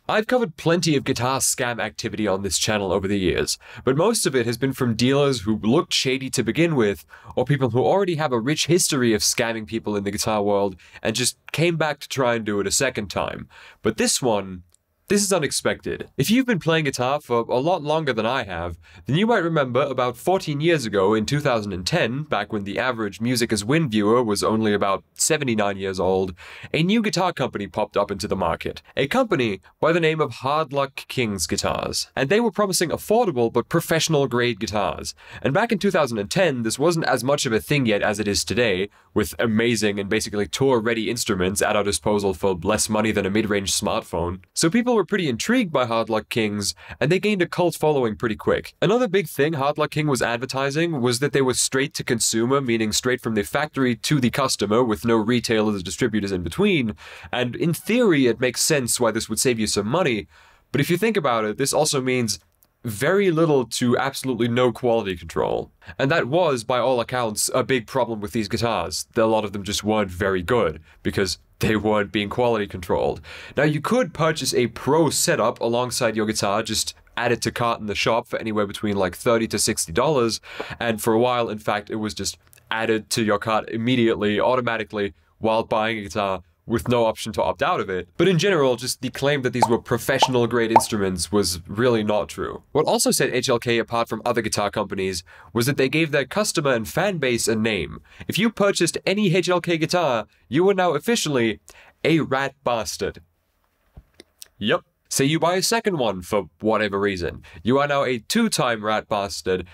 I've covered plenty of guitar scam activity on this channel over the years, but most of it has been from dealers who looked shady to begin with, or people who already have a rich history of scamming people in the guitar world and just came back to try and do it a second time. But this is unexpected. If you've been playing guitar for a lot longer than I have, then you might remember about 14 years ago in 2010, back when the average Music as Win viewer was only about 79 years old, a new guitar company popped up into the market. A company by the name of Hardluck Kings Guitars. And they were promising affordable but professional grade guitars. And back in 2010, this wasn't as much of a thing yet as it is today, with amazing and basically tour-ready instruments at our disposal for less money than a mid-range smartphone. So people were pretty intrigued by Hardluck Kings, and they gained a cult following pretty quick. Another big thing Hardluck King was advertising was that they were straight to consumer, meaning straight from the factory to the customer with no retailers or distributors in between, and in theory it makes sense why this would save you some money, but if you think about it, this also means very little to absolutely no quality control. And that was, by all accounts, a big problem with these guitars. A lot of them just weren't very good, because they weren't being quality controlled. Now, you could purchase a pro setup alongside your guitar, just add it to cart in the shop for anywhere between like $30 to $60, and for a while, in fact, it was just added to your cart immediately, automatically, while buying a guitar, with no option to opt out of it. But in general, just the claim that these were professional grade instruments was really not true. What also set HLK apart from other guitar companies was that they gave their customer and fan base a name. If you purchased any HLK guitar, you were now officially a rat bastard. Yep. Say you buy a second one for whatever reason, you are now a two-time rat bastard,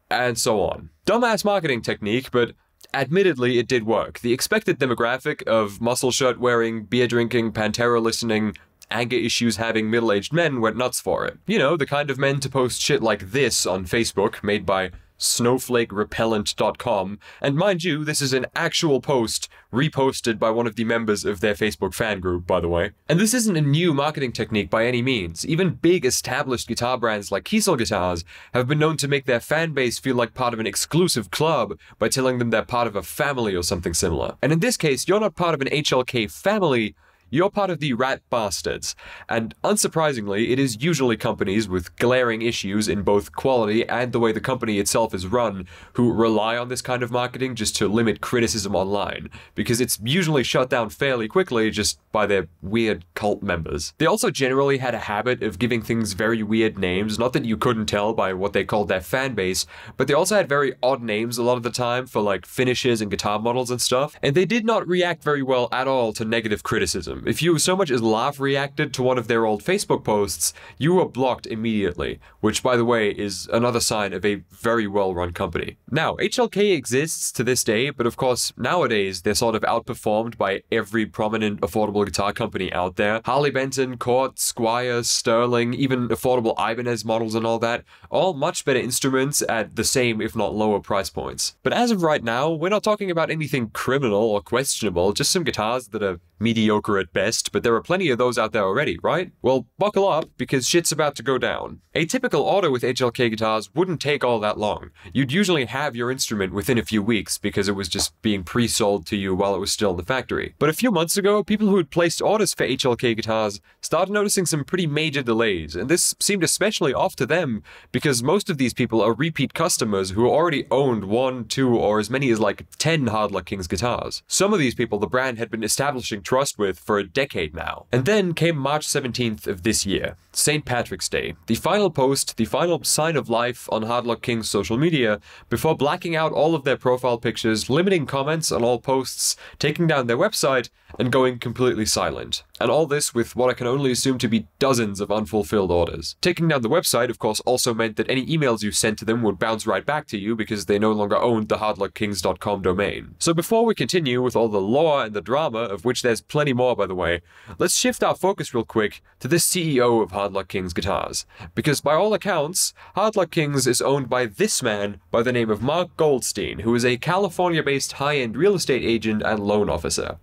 and so on. Dumbass marketing technique, but admittedly, it did work. The expected demographic of muscle shirt wearing, beer drinking, Pantera listening, anger issues having middle-aged men went nuts for it. You know, the kind of men to post shit like this on Facebook, made by snowflakerepellent.com, and mind you, this is an actual post reposted by one of the members of their Facebook fan group, by the way. And this isn't a new marketing technique by any means. Even big established guitar brands like Kiesel Guitars have been known to make their fan base feel like part of an exclusive club by telling them they're part of a family or something similar. And in this case, you're not part of an HLK family, you're part of the rat bastards, and unsurprisingly, it is usually companies with glaring issues in both quality and the way the company itself is run who rely on this kind of marketing just to limit criticism online, because it's usually shut down fairly quickly just by their weird cult members. They also generally had a habit of giving things very weird names, not that you couldn't tell by what they called their fan base, but they also had very odd names a lot of the time for like finishes and guitar models and stuff, and they did not react very well at all to negative criticism. If you so much as laugh reacted to one of their old Facebook posts, you were blocked immediately, which by the way is another sign of a very well-run company. Now, HLK exists to this day, but of course nowadays they're sort of outperformed by every prominent affordable guitar company out there. Harley Benton, Cort, Squier, Sterling, even affordable Ibanez models and all that, all much better instruments at the same if not lower price points. But as of right now, we're not talking about anything criminal or questionable, just some guitars that are mediocre at best, but there are plenty of those out there already, right? Well, buckle up, because shit's about to go down. A typical order with HLK guitars wouldn't take all that long. You'd usually have your instrument within a few weeks, because it was just being pre-sold to you while it was still in the factory. But a few months ago, people who had placed orders for HLK guitars started noticing some pretty major delays, and this seemed especially off to them, because most of these people are repeat customers who already owned 1, 2, or as many as like 10 Hardluck Kings guitars. Some of these people the brand had been establishing trust with for a decade now. And then came March 17th of this year, St. Patrick's Day, the final post, the final sign of life on Hardluck King's social media, before blacking out all of their profile pictures, limiting comments on all posts, taking down their website, and going completely silent. And all this with what I can only assume to be dozens of unfulfilled orders. Taking down the website, of course, also meant that any emails you sent to them would bounce right back to you because they no longer owned the hardluckkings.com domain. So before we continue with all the lore and the drama, of which there's plenty more by the way, let's shift our focus real quick to the CEO of Hardluck Kings Guitars. Because by all accounts, Hardluck Kings is owned by this man by the name of Mark Goldstein, who is a California-based high-end real estate agent and loan officer.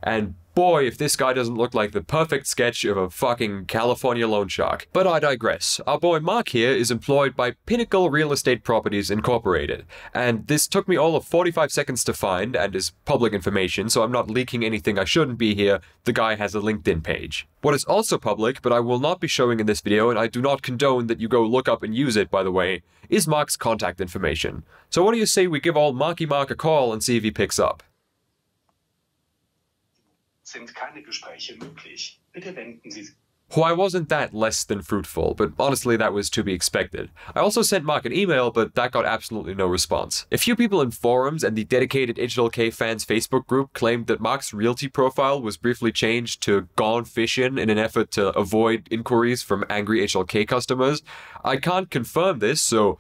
And boy, if this guy doesn't look like the perfect sketch of a fucking California loan shark. But I digress. Our boy Mark here is employed by Pinnacle Real Estate Properties Incorporated, and this took me all of 45 seconds to find and is public information, so I'm not leaking anything I shouldn't be here. The guy has a LinkedIn page. What is also public, but I will not be showing in this video, and I do not condone that you go look up and use it, by the way, is Mark's contact information. So what do you say we give old Marky Mark a call and see if he picks up? Sind keine Gespräche möglich. Bitte wenden Sie. Why wasn't that less than fruitful, but honestly that was to be expected. I also sent Mark an email, but that got absolutely no response. A few people in forums and the dedicated HLK fans Facebook group claimed that Mark's realty profile was briefly changed to Gone Fishin' in an effort to avoid inquiries from angry HLK customers. I can't confirm this, so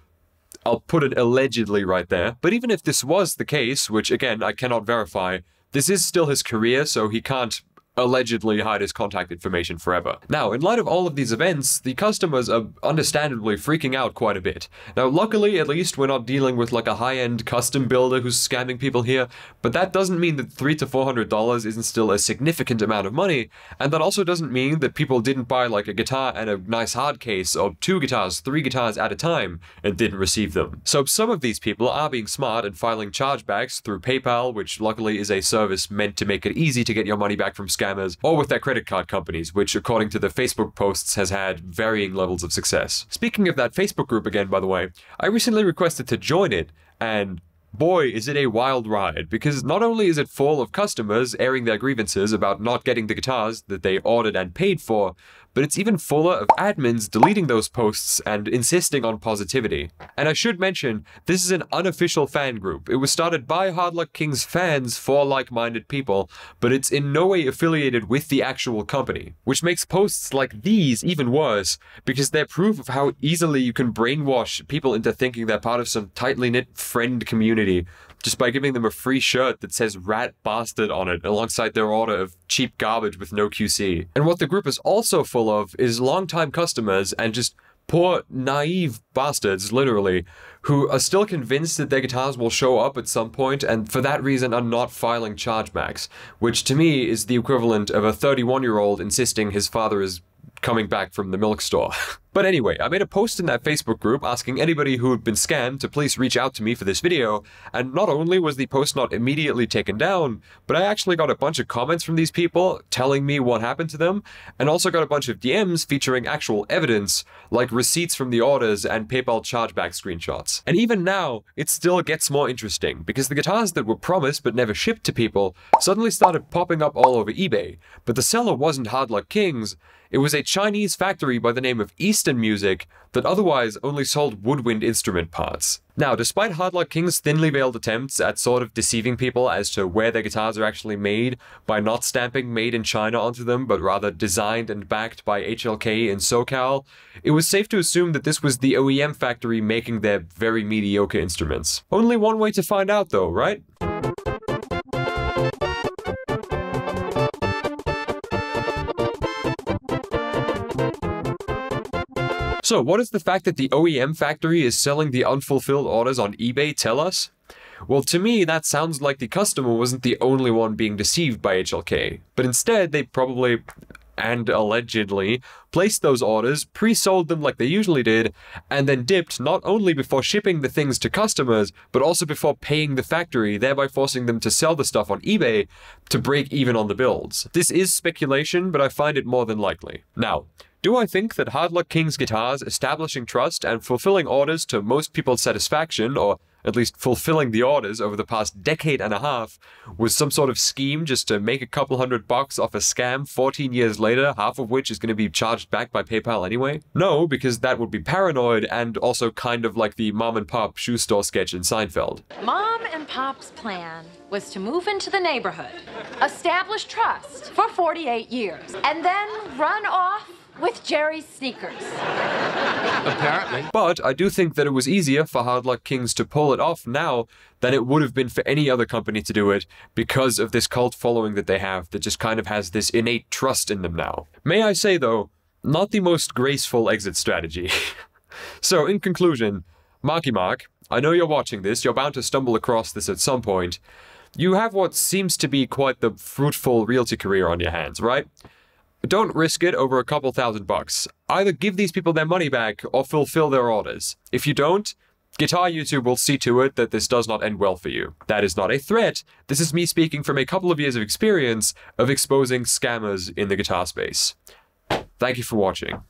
I'll put it allegedly right there. But even if this was the case, which again I cannot verify, this is still his career, so he can't allegedly hide his contact information forever. Now, in light of all of these events, the customers are understandably freaking out quite a bit. Now, luckily, at least, we're not dealing with like a high-end custom builder who's scamming people here, but that doesn't mean that $300 to $400 isn't still a significant amount of money, and that also doesn't mean that people didn't buy like a guitar and a nice hard case, or 2 guitars, 3 guitars at a time, and didn't receive them. So some of these people are being smart and filing chargebacks through PayPal, which luckily is a service meant to make it easy to get your money back from scammers, or with their credit card companies, which according to the Facebook posts has had varying levels of success. Speaking of that Facebook group again, by the way, I recently requested to join it, and boy, is it a wild ride, because not only is it full of customers airing their grievances about not getting the guitars that they ordered and paid for, but it's even fuller of admins deleting those posts and insisting on positivity. And I should mention, this is an unofficial fan group. It was started by Hardluck King's fans for like-minded people, but it's in no way affiliated with the actual company, which makes posts like these even worse, because they're proof of how easily you can brainwash people into thinking they're part of some tightly knit friend community, just by giving them a free shirt that says "Rat Bastard" on it, alongside their order of cheap garbage with no QC. And what the group is also full of is long-time customers and just poor, naive bastards, literally, who are still convinced that their guitars will show up at some point, and for that reason are not filing chargebacks, which to me is the equivalent of a 31-year-old insisting his father is coming back from the milk store. But anyway, I made a post in that Facebook group asking anybody who had been scammed to please reach out to me for this video, and not only was the post not immediately taken down, but I actually got a bunch of comments from these people telling me what happened to them, and also got a bunch of DMs featuring actual evidence, like receipts from the orders and PayPal chargeback screenshots. And even now, it still gets more interesting, because the guitars that were promised but never shipped to people suddenly started popping up all over eBay, but the seller wasn't Hardluck King's. It was a Chinese factory by the name of Eastern Music that otherwise only sold woodwind instrument parts. Now, despite Hardluck King's thinly veiled attempts at sort of deceiving people as to where their guitars are actually made by not stamping "Made in China" onto them, but rather designed and backed by HLK in SoCal, it was safe to assume that this was the OEM factory making their very mediocre instruments. Only one way to find out though, right? So what does the fact that the OEM factory is selling the unfulfilled orders on eBay tell us? Well, to me, that sounds like the customer wasn't the only one being deceived by HLK, but instead they probably, and allegedly, placed those orders, pre-sold them like they usually did, and then dipped not only before shipping the things to customers, but also before paying the factory, thereby forcing them to sell the stuff on eBay to break even on the builds. This is speculation, but I find it more than likely. Now, do I think that Hardluck King's guitars establishing trust and fulfilling orders to most people's satisfaction, or at least fulfilling the orders over the past decade and a half, was some sort of scheme just to make a couple $100 off a scam 14 years later, half of which is going to be charged back by PayPal anyway? No, because that would be paranoid and also kind of like the mom and pop shoe store sketch in Seinfeld. Mom and Pop's plan was to move into the neighborhood, establish trust for 48 years, and then run off with Jerry's sneakers. Apparently. But I do think that it was easier for Hardluck Kings to pull it off now than it would have been for any other company to do it, because of this cult following that they have that just kind of has this innate trust in them now. May I say though, not the most graceful exit strategy. So in conclusion, Marky Mark, I know you're watching this, you're bound to stumble across this at some point. You have what seems to be quite the fruitful realty career on your hands, right? Don't risk it over a couple $1,000s. Either give these people their money back or fulfill their orders. If you don't, Guitar YouTube will see to it that this does not end well for you. That is not a threat. This is me speaking from a couple of years of experience of exposing scammers in the guitar space. Thank you for watching.